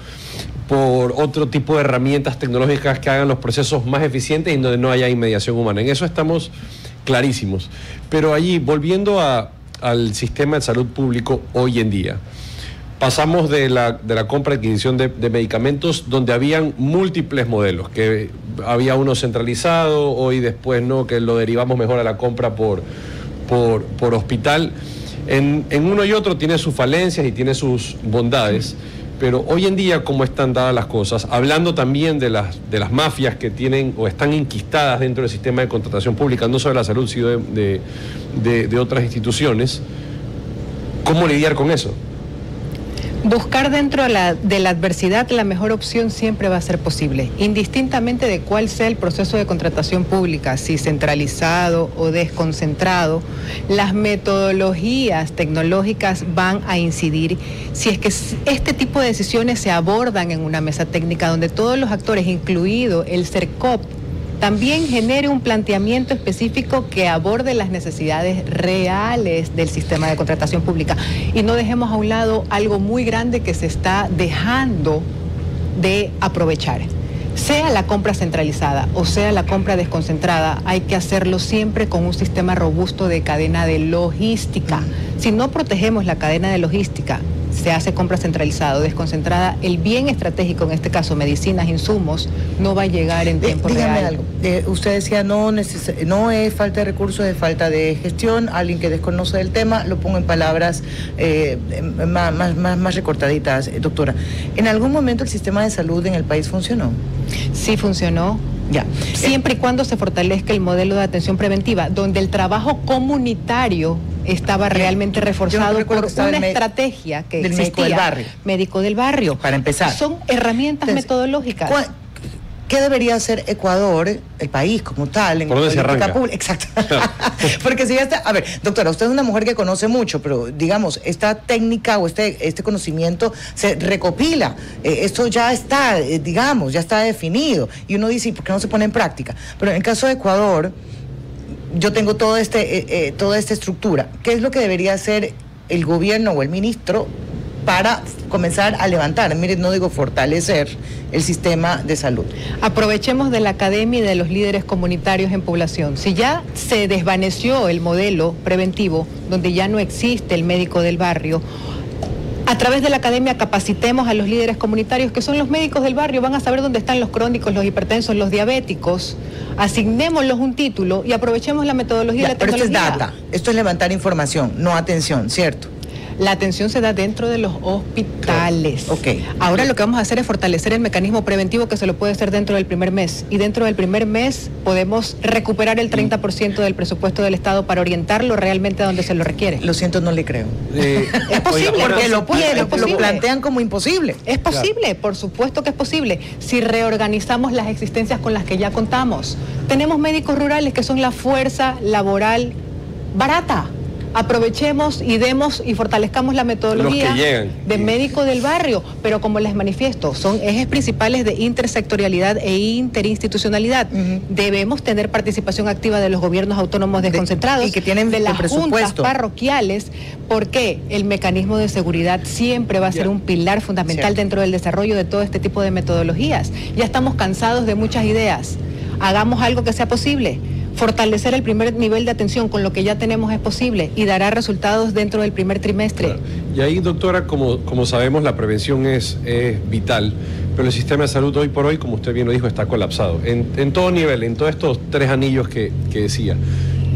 S2: por otro tipo de herramientas tecnológicas que hagan los procesos más eficientes y donde no haya inmediación humana. En eso estamos clarísimos. Pero allí, volviendo al sistema de salud público hoy en día, pasamos de la compra y adquisición de medicamentos donde habían múltiples modelos, que había uno centralizado, hoy después no, que lo derivamos mejor a la compra por hospital. En uno y otro tiene sus falencias y tiene sus bondades, pero hoy en día, como están dadas las cosas, hablando también de las mafias que tienen o están enquistadas dentro del sistema de contratación pública, no solo de la salud, sino de otras instituciones, ¿cómo lidiar con eso?
S5: Buscar dentro de la adversidad la mejor opción siempre va a ser posible, indistintamente de cuál sea el proceso de contratación pública, si centralizado o desconcentrado. Las metodologías tecnológicas van a incidir si es que este tipo de decisiones se abordan en una mesa técnica donde todos los actores, incluido el CERCOP, también genere un planteamiento específico que aborde las necesidades reales del sistema de contratación pública y no dejemos a un lado algo muy grande que se está dejando de aprovechar. Sea la compra centralizada o sea la compra desconcentrada, hay que hacerlo siempre con un sistema robusto de cadena de logística. Si no protegemos la cadena de logística, se hace compra centralizada o desconcentrada, el bien estratégico, en este caso medicinas, insumos, no va a llegar en tiempo real.
S1: Dígame algo, usted decía no es falta de recursos, es falta de gestión. Alguien que desconoce del tema, lo pongo en palabras más recortaditas, doctora. ¿En algún momento el sistema de salud en el país funcionó?
S5: Sí funcionó. Ya. Siempre y cuando se fortalezca el modelo de atención preventiva, donde el trabajo comunitario estaba realmente reforzado por una estrategia que existía.
S1: Médico del barrio.
S5: Médico del barrio.
S1: Para empezar.
S5: Son herramientas metodológicas.
S1: ¿Qué debería hacer Ecuador, el país como tal, en política pública? Exacto. Porque si ya está... A ver, doctora, usted es una mujer que conoce mucho, pero digamos, esta técnica o este conocimiento se recopila. Esto ya está, digamos, ya está definido. Y uno dice, ¿por qué no se pone en práctica? Pero en el caso de Ecuador, yo tengo toda esta estructura. ¿Qué es lo que debería hacer el gobierno o el ministro para comenzar a levantar, miren, no digo fortalecer el sistema de salud?
S5: Aprovechemos de la academia y de los líderes comunitarios en población. Si ya se desvaneció el modelo preventivo, donde ya no existe el médico del barrio, a través de la academia capacitemos a los líderes comunitarios, que son los médicos del barrio, van a saber dónde están los crónicos, los hipertensos, los diabéticos, asignémoslos un título y aprovechemos la metodología y la tecnología.
S1: Pero esto es data, esto es levantar información, no atención, ¿cierto?
S5: La atención se da dentro de los hospitales.
S1: Okay.
S5: Ahora lo que vamos a hacer es fortalecer el mecanismo preventivo que se lo puede hacer dentro del primer mes. Y dentro del primer mes podemos recuperar el 30% del presupuesto del Estado para orientarlo realmente a donde se lo requiere.
S1: Lo siento, no le creo.
S5: Es posible.
S1: Porque lo plantean como imposible.
S5: Es posible, por supuesto que es posible. Si reorganizamos las existencias con las que ya contamos. Tenemos médicos rurales que son la fuerza laboral barata. Aprovechemos y demos y fortalezcamos la metodología de médico del barrio, pero como les manifiesto, son ejes principales de intersectorialidad e interinstitucionalidad. Debemos tener participación activa de los gobiernos autónomos desconcentrados
S1: y que tienen
S5: de las juntas parroquiales, porque el mecanismo de seguridad siempre va a ser un pilar fundamental dentro del desarrollo de todo este tipo de metodologías. Ya estamos cansados de muchas ideas. Hagamos algo que sea posible. Fortalecer el primer nivel de atención con lo que ya tenemos es posible y dará resultados dentro del primer trimestre.
S2: Claro. Y ahí, doctora, como sabemos, la prevención es vital, pero el sistema de salud hoy por hoy, como usted bien lo dijo, está colapsado. En todo nivel, en todos estos 3 anillos que decía.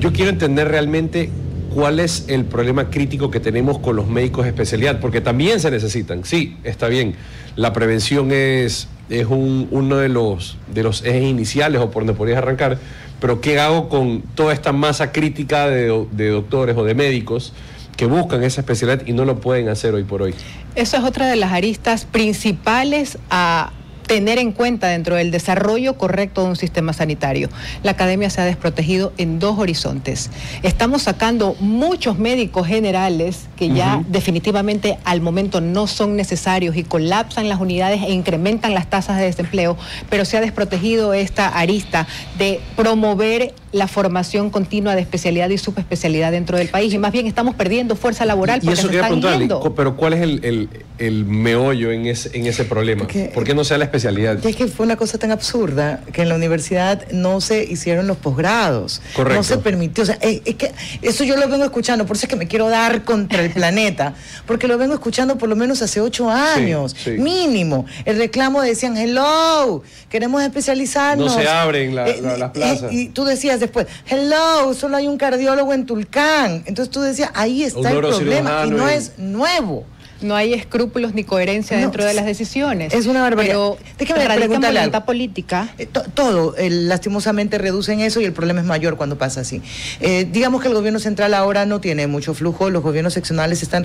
S2: Yo quiero entender realmente cuál es el problema crítico que tenemos con los médicos de especialidad, porque también se necesitan. Sí, está bien, la prevención es uno de los ejes iniciales o por donde podrías arrancar, pero ¿qué hago con toda esta masa crítica de doctores o de médicos que buscan esa especialidad y no lo pueden hacer hoy por hoy?
S5: Eso es otra de las aristas principales a tener en cuenta dentro del desarrollo correcto de un sistema sanitario. La academia se ha desprotegido en dos horizontes. Estamos sacando muchos médicos generales que ya definitivamente al momento no son necesarios y colapsan las unidades e incrementan las tasas de desempleo, pero se ha desprotegido esta arista de promover la formación continua de especialidad y subespecialidad dentro del país, y más bien estamos perdiendo fuerza laboral porque se están yendo.
S2: Pero ¿cuál es el meollo en ese problema? ¿Por qué no sea la especialidad?
S1: Es que fue una cosa tan absurda que en la universidad no se hicieron los posgrados.
S2: Correcto.
S1: No se permitió. O sea, es que eso yo lo vengo escuchando, por eso es que me quiero dar contra el planeta, porque lo vengo escuchando por lo menos hace 8 años, mínimo. El reclamo decían, hello, queremos especializarnos.
S2: No se abren las plazas.
S1: Y tú decías después, hello, solo hay un cardiólogo en Tulcán. Entonces tú decías, ahí está el problema, y no es nuevo.
S5: No hay escrúpulos ni coherencia dentro de las decisiones.
S1: Es una barbaridad.
S5: Pero
S1: déjame preguntarle
S5: voluntad política.
S1: Todo, lastimosamente, reduce en eso y el problema es mayor cuando pasa así. Digamos que el gobierno central ahora no tiene mucho flujo, los gobiernos seccionales están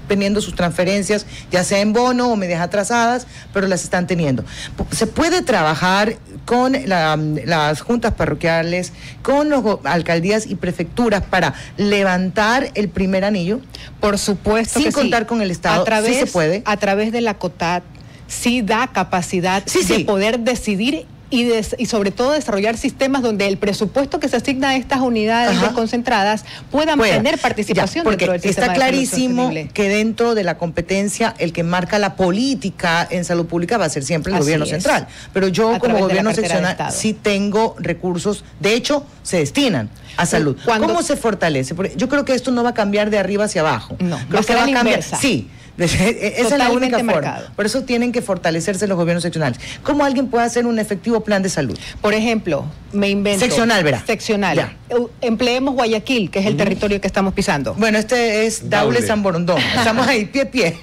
S1: teniendo sus transferencias, ya sea en bono o medias atrasadas, pero las están teniendo. Se puede trabajar con las juntas parroquiales, con las alcaldías y prefecturas para levantar el primer anillo.
S5: Por supuesto que sí.
S1: Sin contar con el Estado. Sí se puede.
S5: A través de la COTAD sí da capacidad de poder decidir y sobre todo desarrollar sistemas donde el presupuesto que se asigna a estas unidades desconcentradas puedan tener participación dentro del sistema.
S1: Está clarísimo que dentro de la competencia el que marca la política en salud pública va a ser siempre el gobierno central. Pero yo como gobierno seccional sí tengo recursos, de hecho se destinan a salud. ¿Cómo se fortalece? Porque yo creo que esto no va a cambiar de arriba hacia abajo.
S5: No,
S1: creo que va a cambiar.
S5: Inversa.
S1: Sí. Esa es la única forma. Por eso tienen que fortalecerse los gobiernos seccionales. ¿Cómo alguien puede hacer un efectivo plan de salud?
S5: Por ejemplo, me invento.
S1: Seccional, ¿verdad?
S5: Seccional. Ya. Empleemos Guayaquil, que es el territorio que estamos pisando.
S1: Bueno, este es Daule San Borondón. Estamos ahí, pie a pie.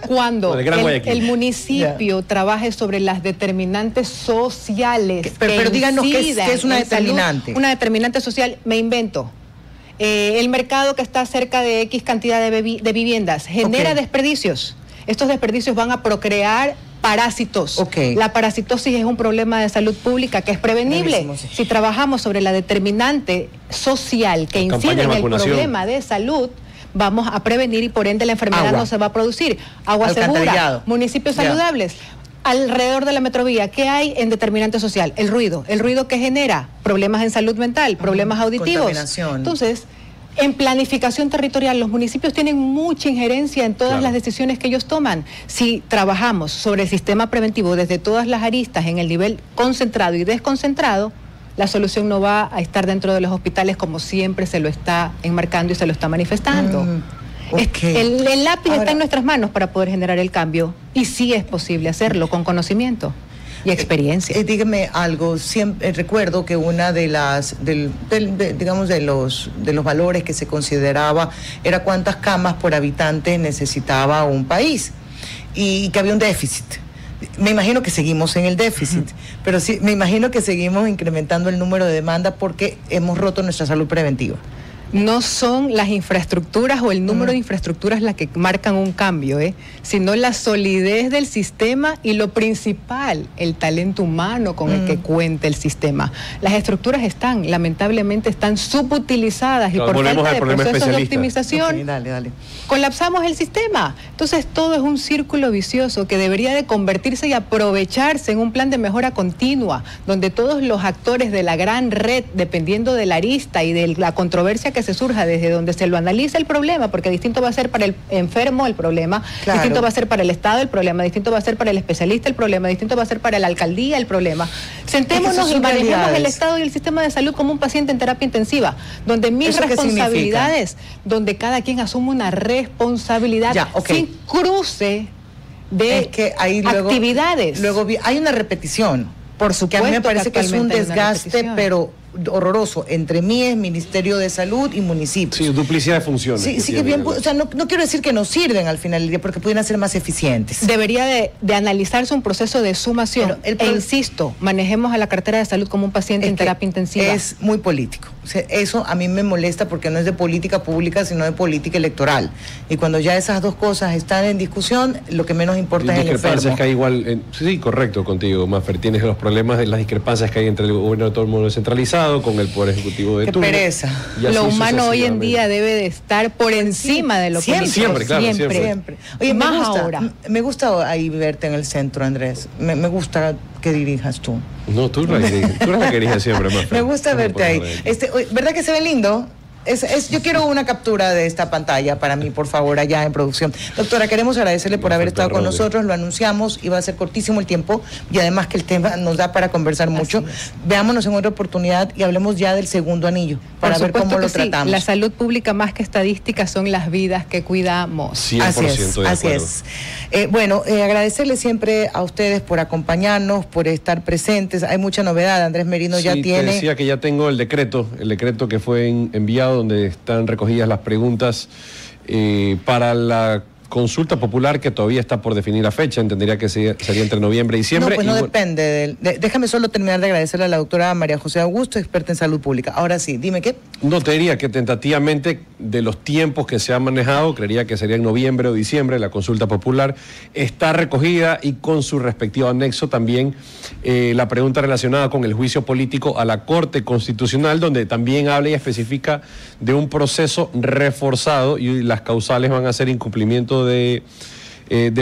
S5: Cuando el municipio trabaje sobre las determinantes sociales.
S1: Pero díganos qué es una determinante.
S5: Salud, una determinante social, me invento. El mercado que está cerca de X cantidad de viviendas genera desperdicios. Estos desperdicios van a procrear parásitos. La parasitosis es un problema de salud pública que es prevenible si trabajamos sobre la determinante social que incide en el problema de salud. Vamos a prevenir y por ende la enfermedad no se va a producir. Agua segura, municipios saludables. Alrededor de la metrovía, ¿qué hay en determinante social? El ruido que genera problemas en salud mental, problemas auditivos. Entonces, en planificación territorial, los municipios tienen mucha injerencia en todas las decisiones que ellos toman. Si trabajamos sobre el sistema preventivo desde todas las aristas en el nivel concentrado y desconcentrado, la solución no va a estar dentro de los hospitales como siempre se lo está enmarcando y se lo está manifestando. El lápiz está en nuestras manos para poder generar el cambio y sí es posible hacerlo con conocimiento y experiencia.
S1: Dígame algo, siempre recuerdo que una de los valores que se consideraba era cuántas camas por habitante necesitaba un país y que había un déficit. Me imagino que seguimos en el déficit, pero sí, me imagino que seguimos incrementando el número de demanda porque hemos roto nuestra salud preventiva.
S5: No son las infraestructuras o el número de infraestructuras las que marcan un cambio, sino la solidez del sistema y lo principal, el talento humano con el que cuenta el sistema. Las estructuras lamentablemente están subutilizadas y por falta de procesos de optimización colapsamos el sistema. Entonces todo es un círculo vicioso que debería de convertirse y aprovecharse en un plan de mejora continua, donde todos los actores de la gran red, dependiendo de la arista y de la controversia que se surja desde donde se lo analiza el problema, porque distinto va a ser para el enfermo el problema, distinto va a ser para el Estado el problema, distinto va a ser para el especialista el problema, distinto va a ser para la alcaldía el problema. Sentémonos y manejemos el Estado y el sistema de salud como un paciente en terapia intensiva, donde mis responsabilidades, donde cada quien asume una responsabilidad sin cruce de actividades.
S1: Luego hay una repetición.
S5: Por supuesto,
S1: que a mí me parece que es un desgaste, pero horroroso, entre MIES, Ministerio de Salud y municipio.
S2: Sí, duplicidad de funciones.
S1: Sí, que bien, o sea, no quiero decir que no sirven al final del día, porque pudieran ser más eficientes.
S5: Debería de analizarse un proceso de sumación. Insisto, manejemos a la cartera de salud como un paciente en terapia intensiva.
S1: Es muy político. O sea, eso a mí me molesta porque no es de política pública, sino de política electoral. Y cuando ya esas dos cosas están en discusión, lo que menos importa es el enfermo.
S2: Que hay igual, sí, correcto contigo, Maffer. Tienes los problemas de las discrepancias que hay entre el gobierno autónomo descentralizado con el Poder Ejecutivo de turno.
S1: Qué pereza.
S5: Lo humano hoy en día debe de estar por encima de lo político.
S2: Siempre, claro, siempre.
S1: Oye, me gusta ahí verte en el centro, Andrés. Me gusta que dirijas tú.
S2: No, tú eres la que diriges siempre, Maffer.
S1: Me gusta verte ahí. ¿Verdad que se ve lindo? Yo quiero una captura de esta pantalla para mí, por favor, allá en producción. Doctora, queremos agradecerle por haber estado con nosotros, lo anunciamos, iba a ser cortísimo el tiempo y además que el tema nos da para conversar mucho. Veámonos en otra oportunidad y hablemos ya del segundo anillo para ver cómo lo tratamos.
S5: La salud pública más que estadística son las vidas que cuidamos.
S2: 100%
S1: así es. Agradecerle siempre a ustedes por acompañarnos, por estar presentes. Hay mucha novedad, Andrés Merino ya tiene...
S2: Te decía que ya tengo el decreto que fue enviado, donde están recogidas las preguntas para la consulta popular que todavía está por definir la fecha, entendería que sería entre noviembre y diciembre.
S1: No, pues no depende. Déjame solo terminar de agradecerle a la doctora María José Augusto, experta en salud pública. Ahora sí, dime qué.
S2: No, te diría que tentativamente de los tiempos que se han manejado, creería que sería en noviembre o diciembre, la consulta popular está recogida y con su respectivo anexo también la pregunta relacionada con el juicio político a la Corte Constitucional, donde también habla y especifica de un proceso reforzado y las causales van a ser incumplimiento de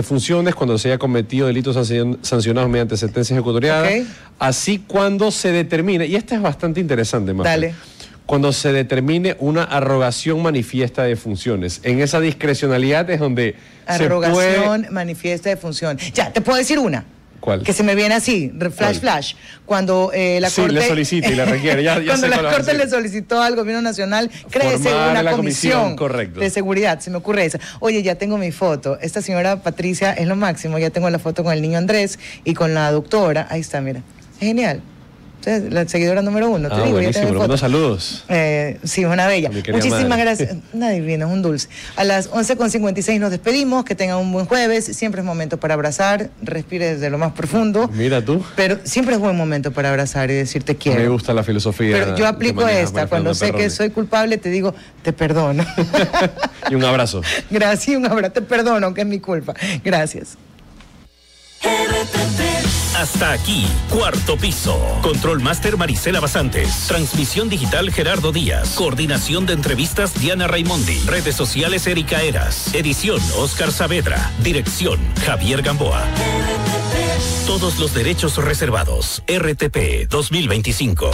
S2: funciones cuando se haya cometido delitos sancionados mediante sentencia ejecutoriada, así cuando se determine, y esta es bastante interesante, Maffer.
S1: Dale.
S2: Cuando se determine una arrogación manifiesta de funciones. En esa discrecionalidad es donde
S1: arrogación manifiesta de función. Ya, te puedo decir una.
S2: ¿Cuál?
S1: Que se me viene así, flash. Cuando la Corte...
S2: le solicita y le requiere.
S1: Cuando la Corte le solicitó al Gobierno Nacional, créese una comisión
S2: de
S1: seguridad, se me ocurre esa. Oye, ya tengo mi foto. Esta señora Patricia es lo máximo. Ya tengo la foto con el niño Andrés y con la doctora. Ahí está, mira. Es genial. La seguidora número 1, te digo,
S2: buenísimo, le mando saludos.
S1: Sí, una bella. Muchísimas gracias. Una divina, es un dulce. A las 11:56 nos despedimos, que tengan un buen jueves. Siempre es momento para abrazar, respire desde lo más profundo.
S2: Mira tú.
S1: Pero siempre es buen momento para abrazar y decir te quiero.
S2: Me gusta la filosofía.
S1: Pero yo aplico esta, cuando sé que soy culpable te digo, te perdono.
S2: Y un abrazo.
S1: Gracias, un abrazo, te perdono, aunque es mi culpa. Gracias.
S4: Hasta aquí, Cuarto Piso. Control Master Marisela Basantes. Transmisión digital Gerardo Díaz. Coordinación de entrevistas Diana Raimondi. Redes sociales Erika Eras. Edición Oscar Saavedra. Dirección Javier Gamboa. Todos los derechos reservados. RTP 2025.